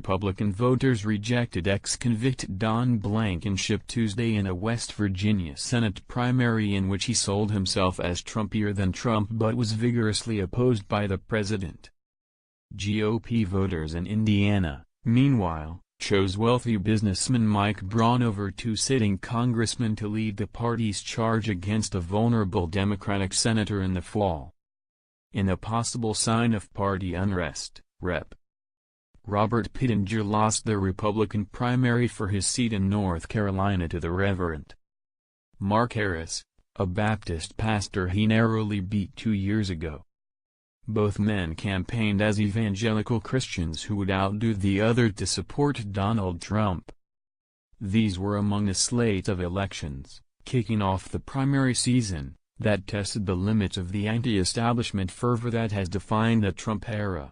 Republican voters rejected ex-convict Don Blankenship Tuesday in a West Virginia Senate primary in which he sold himself as Trumpier than Trump but was vigorously opposed by the president. GOP voters in Indiana, meanwhile, chose wealthy businessman Mike Braun over two sitting congressmen to lead the party's charge against a vulnerable Democratic senator in the fall. In a possible sign of party unrest, Rep. Robert Pittenger lost the Republican primary for his seat in North Carolina to the Reverend Mark Harris, a Baptist pastor he narrowly beat 2 years ago. Both men campaigned as evangelical Christians who would outdo the other to support Donald Trump. These were among a slate of elections, kicking off the primary season, that tested the limits of the anti-establishment fervor that has defined the Trump era.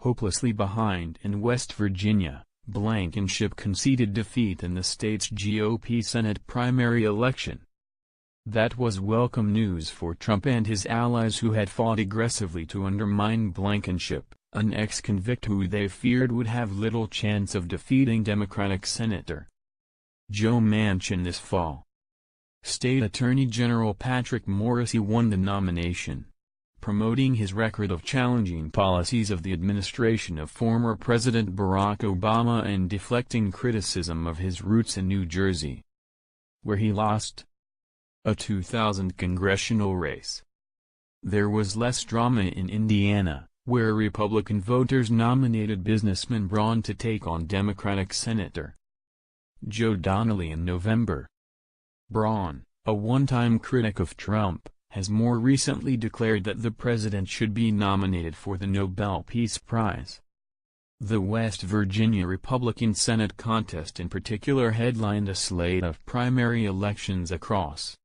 Hopelessly behind in West Virginia, Blankenship conceded defeat in the state's GOP Senate primary election. That was welcome news for Trump and his allies who had fought aggressively to undermine Blankenship, an ex-convict who they feared would have little chance of defeating Democratic Senator Joe Manchin this fall. State Attorney General Patrick Morrisey won the nomination, promoting his record of challenging policies of the administration of former President Barack Obama and deflecting criticism of his roots in New Jersey, where he lost a 2000 congressional race. There was less drama in Indiana, where Republican voters nominated businessman Braun to take on Democratic Senator Joe Donnelly in November. Braun, a one-time critic of Trump, has more recently declared that the president should be nominated for the Nobel Peace Prize. The West Virginia Republican Senate contest in particular headlined a slate of primary elections across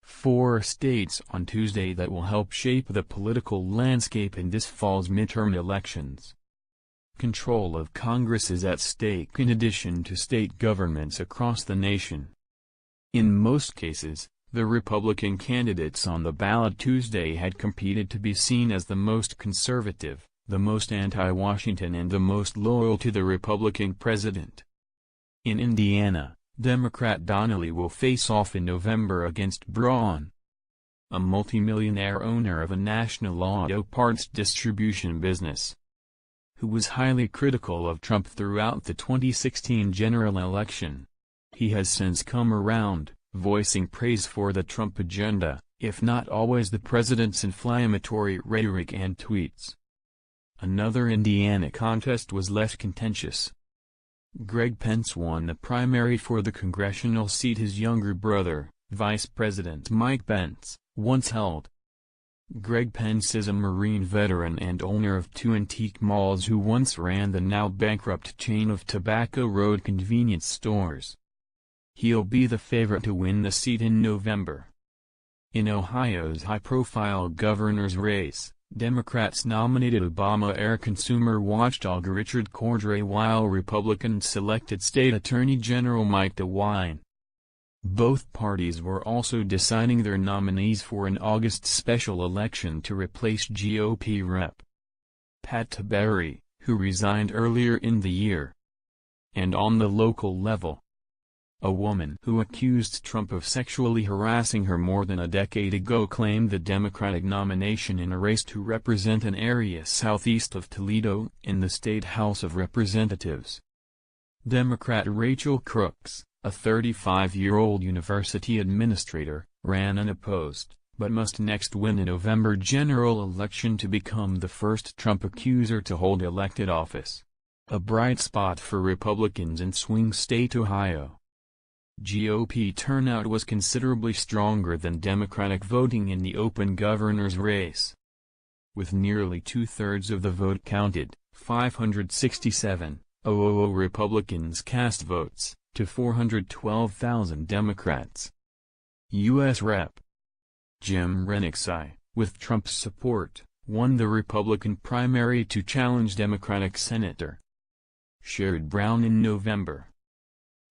4 states on Tuesday that will help shape the political landscape in this fall's midterm elections. Control of Congress is at stake in addition to state governments across the nation. In most cases, the Republican candidates on the ballot Tuesday had competed to be seen as the most conservative, the most anti-Washington and the most loyal to the Republican president. In Indiana, Democrat Donnelly will face off in November against Braun, a multimillionaire owner of a national auto parts distribution business, who was highly critical of Trump throughout the 2016 general election. He has since come around, voicing praise for the Trump agenda, if not always the president's inflammatory rhetoric and tweets. Another Indiana contest was less contentious. Greg Pence won the primary for the congressional seat his younger brother, Vice President Mike Pence, once held. Greg Pence is a Marine veteran and owner of 2 antique malls who once ran the now-bankrupt chain of Tobacco Road convenience stores. He'll be the favorite to win the seat in November. In Ohio's high-profile governor's race, Democrats nominated Obama-era consumer watchdog Richard Cordray while Republicans selected State Attorney General Mike DeWine. Both parties were also deciding their nominees for an August special election to replace GOP Rep. Pat Tiberi, who resigned earlier in the year. And on the local level, a woman who accused Trump of sexually harassing her more than a decade ago claimed the Democratic nomination in a race to represent an area southeast of Toledo in the state House of Representatives. Democrat Rachel Crooks, a 35-year-old university administrator, ran unopposed, but must next win a November general election to become the first Trump accuser to hold elected office. A bright spot for Republicans in swing state Ohio. GOP turnout was considerably stronger than Democratic voting in the open governor's race. With nearly 2/3 of the vote counted, 567,000 Republicans cast votes, to 412,000 Democrats. U.S. Rep. Jim Renixey, with Trump's support, won the Republican primary to challenge Democratic Senator Sherrod Brown in November.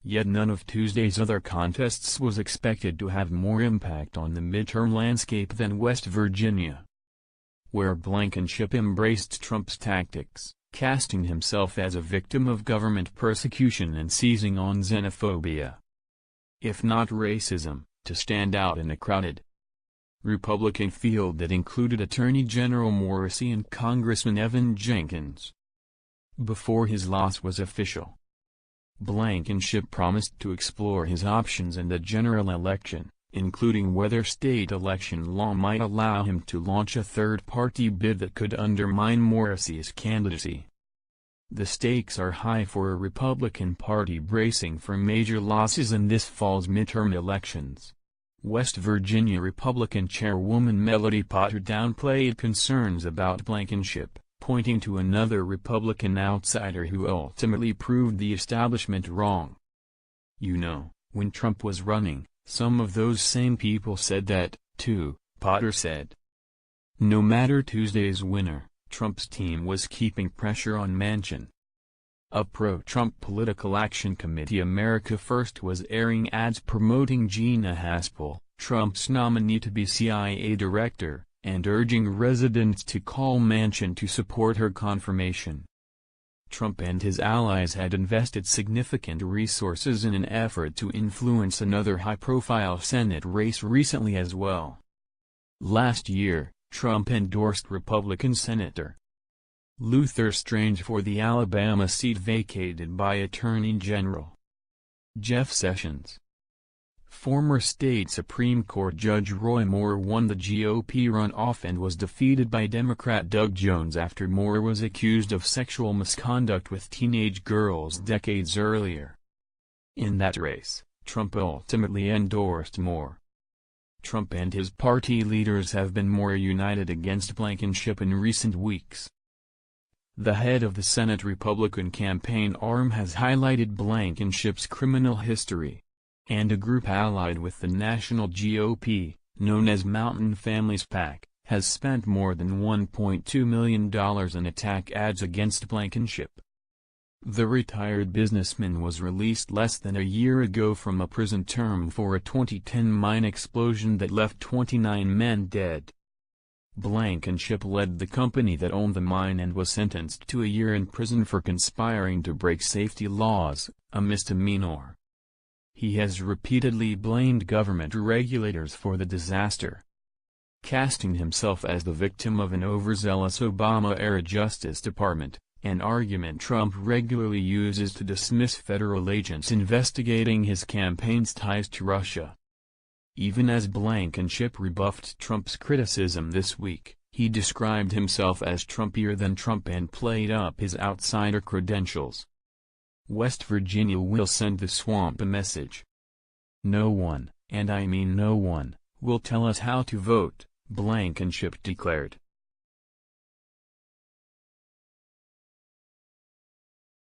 Yet none of Tuesday's other contests was expected to have more impact on the midterm landscape than West Virginia, where Blankenship embraced Trump's tactics, casting himself as a victim of government persecution and seizing on xenophobia, if not racism, to stand out in a crowded Republican field that included Attorney General Morrissey and Congressman Evan Jenkins. Before his loss was official, Blankenship promised to explore his options in the general election, including whether state election law might allow him to launch a third-party bid that could undermine Morrissey's candidacy. The stakes are high for a Republican Party bracing for major losses in this fall's midterm elections. West Virginia Republican Chairwoman Melody Potter downplayed concerns about Blankenship, pointing to another Republican outsider who ultimately proved the establishment wrong. "You know, when Trump was running, some of those same people said that, too," Potter said. No matter Tuesday's winner, Trump's team was keeping pressure on Manchin. A pro-Trump political action committee, America First, was airing ads promoting Gina Haspel, Trump's nominee to be CIA director, and urging residents to call Manchin to support her confirmation. Trump and his allies had invested significant resources in an effort to influence another high-profile Senate race recently as well. Last year, Trump endorsed Republican Senator Luther Strange for the Alabama seat vacated by Attorney General Jeff Sessions. Former state Supreme Court Judge Roy Moore won the GOP runoff and was defeated by Democrat Doug Jones after Moore was accused of sexual misconduct with teenage girls decades earlier. In that race, Trump ultimately endorsed Moore. Trump and his party leaders have been more united against Blankenship in recent weeks. The head of the Senate Republican campaign arm has highlighted Blankenship's criminal history, and a group allied with the national GOP, known as Mountain Families PAC, has spent more than $1.2 million in attack ads against Blankenship. The retired businessman was released less than a year ago from a prison term for a 2010 mine explosion that left 29 men dead. Blankenship led the company that owned the mine and was sentenced to a year in prison for conspiring to break safety laws, a misdemeanor. He has repeatedly blamed government regulators for the disaster, casting himself as the victim of an overzealous Obama-era Justice Department, an argument Trump regularly uses to dismiss federal agents investigating his campaign's ties to Russia. Even as Blankenship rebuffed Trump's criticism this week, he described himself as Trumpier than Trump and played up his outsider credentials. West Virginia will send the swamp a message. "No one, and I mean no one, will tell us how to vote," Blankenship declared.